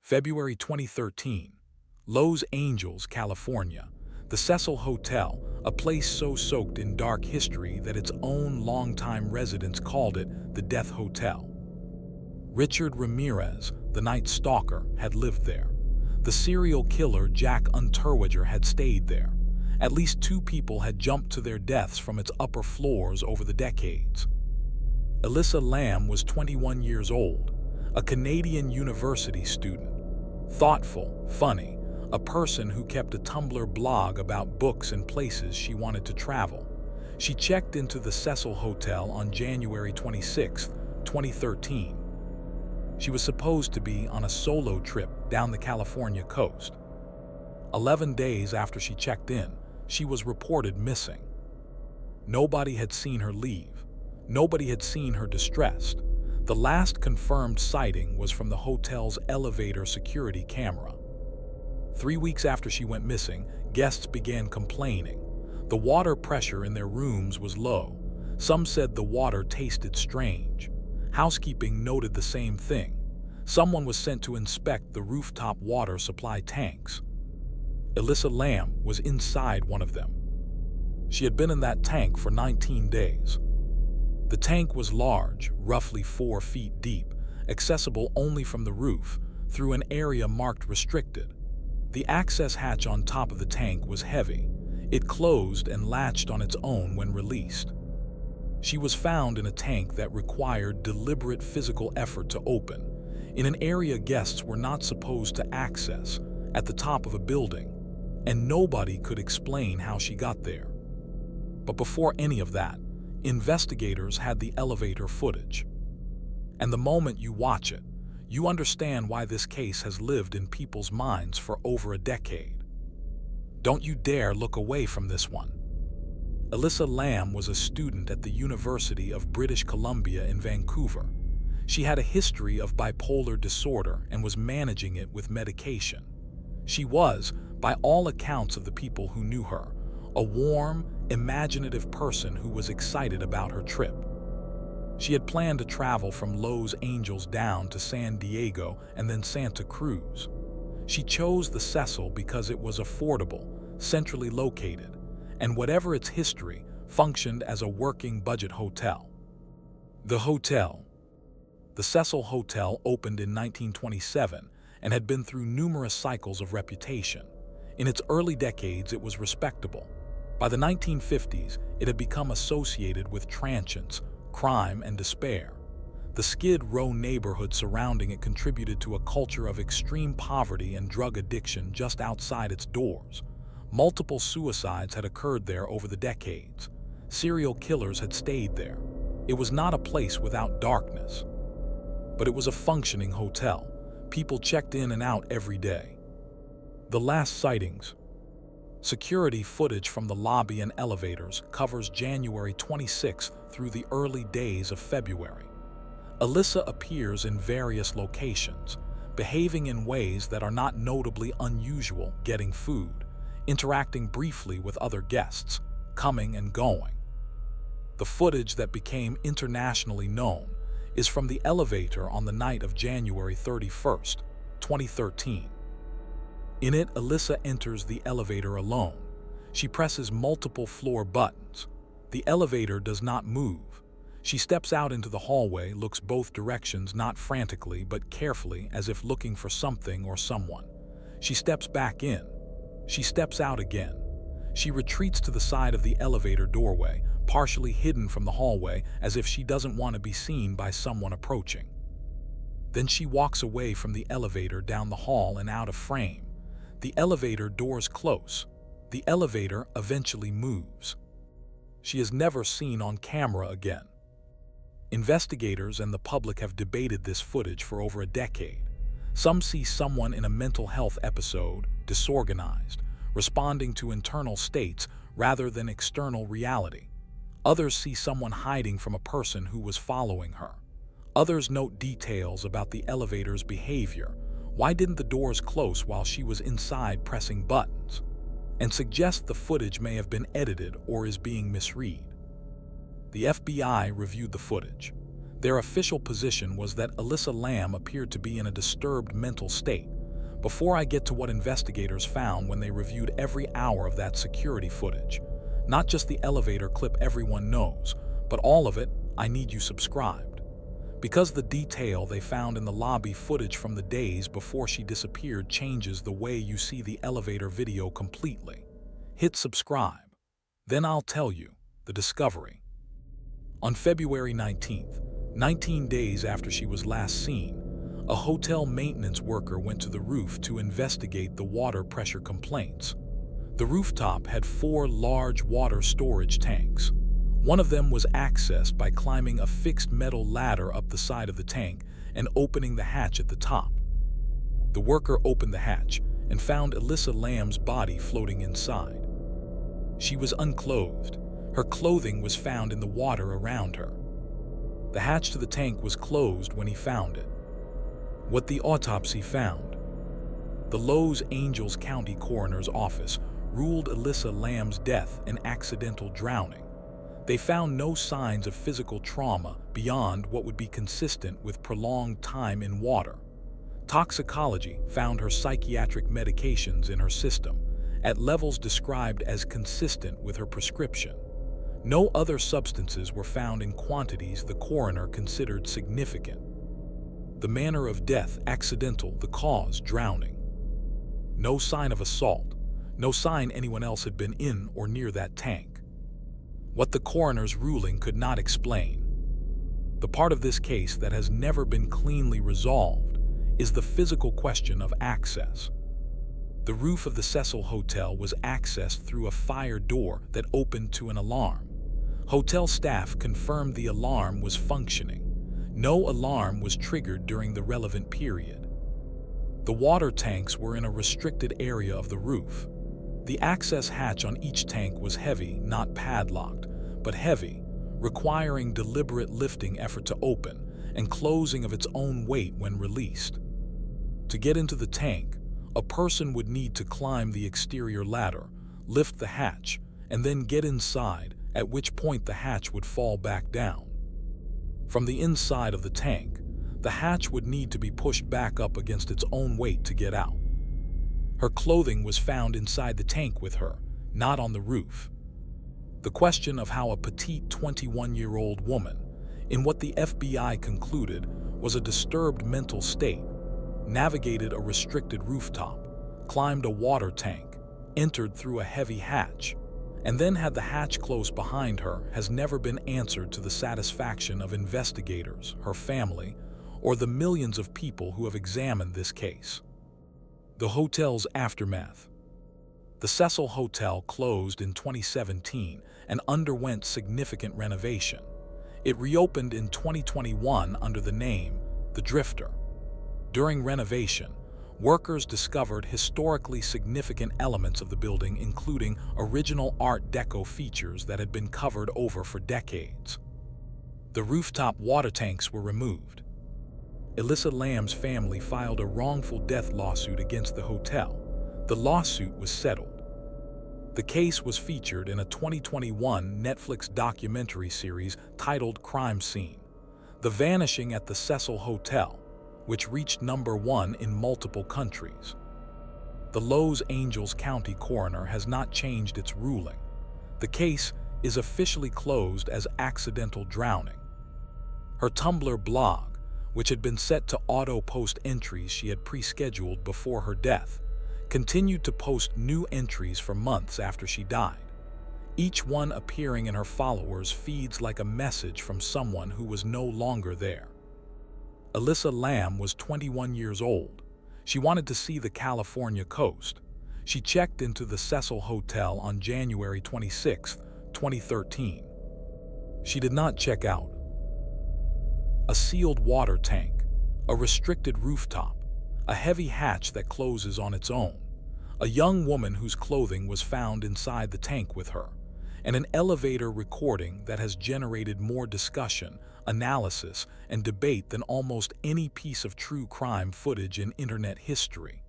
February 2013, Los Angeles, California. The Cecil Hotel, a place so soaked in dark history that its own longtime residents called it the Death Hotel. Richard Ramirez, the Night Stalker, had lived there. The serial killer Jack Unterweger had stayed there. At least 2 people had jumped to their deaths from its upper floors over the decades. Elisa Lam was 21 years old, a Canadian university student. Thoughtful, funny, a person who kept a Tumblr blog about books and places she wanted to travel. She checked into the Cecil Hotel on January 26, 2013. She was supposed to be on a solo trip down the California coast. 11 days after she checked in, she was reported missing. Nobody had seen her leave. Nobody had seen her distressed. The last confirmed sighting was from the hotel's elevator security camera. 3 weeks after she went missing, guests began complaining. The water pressure in their rooms was low. Some said the water tasted strange. Housekeeping noted the same thing. Someone was sent to inspect the rooftop water supply tanks. Elisa Lam was inside one of them. She had been in that tank for 19 days. The tank was large, roughly 4 feet deep, accessible only from the roof, through an area marked restricted. The access hatch on top of the tank was heavy. It closed and latched on its own when released. She was found in a tank that required deliberate physical effort to open, in an area guests were not supposed to access, at the top of a building, and nobody could explain how she got there. But before any of that, investigators had the elevator footage. And the moment you watch it, you understand why this case has lived in people's minds for over a decade. Don't you dare look away from this one. Elisa Lam was a student at the University of British Columbia in Vancouver. She had a history of bipolar disorder and was managing it with medication. She was, by all accounts of the people who knew her, a warm, imaginative person who was excited about her trip. She had planned to travel from Los Angeles down to San Diego and then Santa Cruz. She chose the Cecil because it was affordable, centrally located, and whatever its history, functioned as a working budget hotel. The Cecil Hotel opened in 1927 and had been through numerous cycles of reputation. In its early decades, it was respectable. By the 1950s, it had become associated with transience, crime, and despair. The Skid Row neighborhood surrounding it contributed to a culture of extreme poverty and drug addiction just outside its doors. Multiple suicides had occurred there over the decades. Serial killers had stayed there. It was not a place without darkness, but it was a functioning hotel. People checked in and out every day. The last sightings. Security footage from the lobby and elevators covers January 26th through the early days of February. Elisa appears in various locations, behaving in ways that are not notably unusual, getting food, interacting briefly with other guests, coming and going. The footage that became internationally known is from the elevator on the night of January 31st, 2013. In it, Elisa enters the elevator alone. She presses multiple floor buttons. The elevator does not move. She steps out into the hallway, looks both directions, not frantically but carefully, as if looking for something or someone. She steps back in. She steps out again. She retreats to the side of the elevator doorway, partially hidden from the hallway, as if she doesn't want to be seen by someone approaching. Then she walks away from the elevator down the hall and out of frame. The elevator doors close. The elevator eventually moves. She is never seen on camera again. Investigators and the public have debated this footage for over a decade. Some see someone in a mental health episode, disorganized, responding to internal states rather than external reality. Others see someone hiding from a person who was following her. Others note details about the elevator's behavior. Why didn't the doors close while she was inside pressing buttons? And suggest the footage may have been edited or is being misread. The FBI reviewed the footage. Their official position was that Elisa Lam appeared to be in a disturbed mental state, before I get to what investigators found when they reviewed every hour of that security footage, not just the elevator clip everyone knows, but all of it, I need you subscribed. Because the detail they found in the lobby footage from the days before she disappeared changes the way you see the elevator video completely. Hit subscribe. Then I'll tell you the discovery. On February 19th, 19 days after she was last seen, a hotel maintenance worker went to the roof to investigate the water pressure complaints. The rooftop had 4 large water storage tanks. One of them was accessed by climbing a fixed metal ladder up the side of the tank and opening the hatch at the top. The worker opened the hatch and found Elisa Lam's body floating inside. She was unclothed. Her clothing was found in the water around her. The hatch to the tank was closed when he found it. What the autopsy found. The Los Angeles County Coroner's Office ruled Elisa Lam's death an accidental drowning. They found no signs of physical trauma beyond what would be consistent with prolonged time in water. Toxicology found her psychiatric medications in her system, at levels described as consistent with her prescription. No other substances were found in quantities the coroner considered significant. The manner of death accidental, the cause drowning. No sign of assault, no sign anyone else had been in or near that tank. What the coroner's ruling could not explain. The part of this case that has never been cleanly resolved is the physical question of access. The roof of the Cecil Hotel was accessed through a fire door that opened to an alarm. Hotel staff confirmed the alarm was functioning. No alarm was triggered during the relevant period. The water tanks were in a restricted area of the roof. The access hatch on each tank was heavy, not padlocked, but heavy, requiring deliberate lifting effort to open and closing of its own weight when released. To get into the tank, a person would need to climb the exterior ladder, lift the hatch, and then get inside, at which point the hatch would fall back down. From the inside of the tank, the hatch would need to be pushed back up against its own weight to get out. Her clothing was found inside the tank with her, not on the roof. The question of how a petite 21-year-old woman, in what the FBI concluded was a disturbed mental state, navigated a restricted rooftop, climbed a water tank, entered through a heavy hatch, and then had the hatch close behind her has never been answered to the satisfaction of investigators, her family, or the millions of people who have examined this case. The hotel's aftermath. The Cecil Hotel closed in 2017 and underwent significant renovation. It reopened in 2021 under the name The Drifter. During renovation, workers discovered historically significant elements of the building, including original Art Deco features that had been covered over for decades. The rooftop water tanks were removed. Elisa Lam's family filed a wrongful death lawsuit against the hotel. The lawsuit was settled. The case was featured in a 2021 Netflix documentary series titled Crime Scene: The Vanishing at the Cecil Hotel, which reached #1 in multiple countries. The Los Angeles County Coroner has not changed its ruling. The case is officially closed as accidental drowning. Her Tumblr blog, which had been set to auto-post entries she had pre-scheduled before her death, continued to post new entries for months after she died, each one appearing in her followers' feeds like a message from someone who was no longer there. Elisa Lam was 21 years old. She wanted to see the California coast. She checked into the Cecil Hotel on January 26, 2013. She did not check out. A sealed water tank, a restricted rooftop, a heavy hatch that closes on its own, a young woman whose clothing was found inside the tank with her, and an elevator recording that has generated more discussion, analysis, and debate than almost any piece of true crime footage in internet history.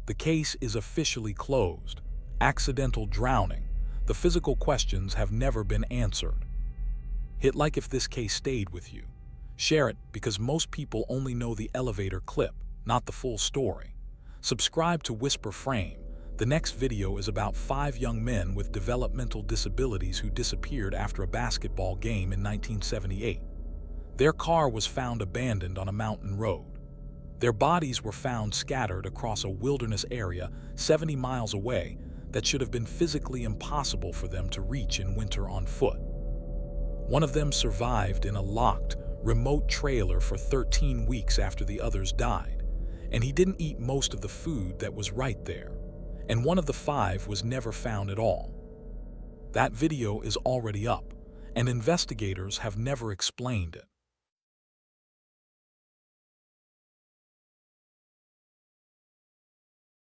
The case is officially closed. Accidental drowning. The physical questions have never been answered. Hit like if this case stayed with you. Share it because most people only know the elevator clip, not the full story. Subscribe to WhisprFrame. The next video is about 5 young men with developmental disabilities who disappeared after a basketball game in 1978. Their car was found abandoned on a mountain road. Their bodies were found scattered across a wilderness area 70 miles away that should have been physically impossible for them to reach in winter on foot. One of them survived in a locked, remote trailer for 13 weeks after the others died, and he didn't eat most of the food that was right there. And one of the 5 was never found at all. That video is already up, and investigators have never explained it.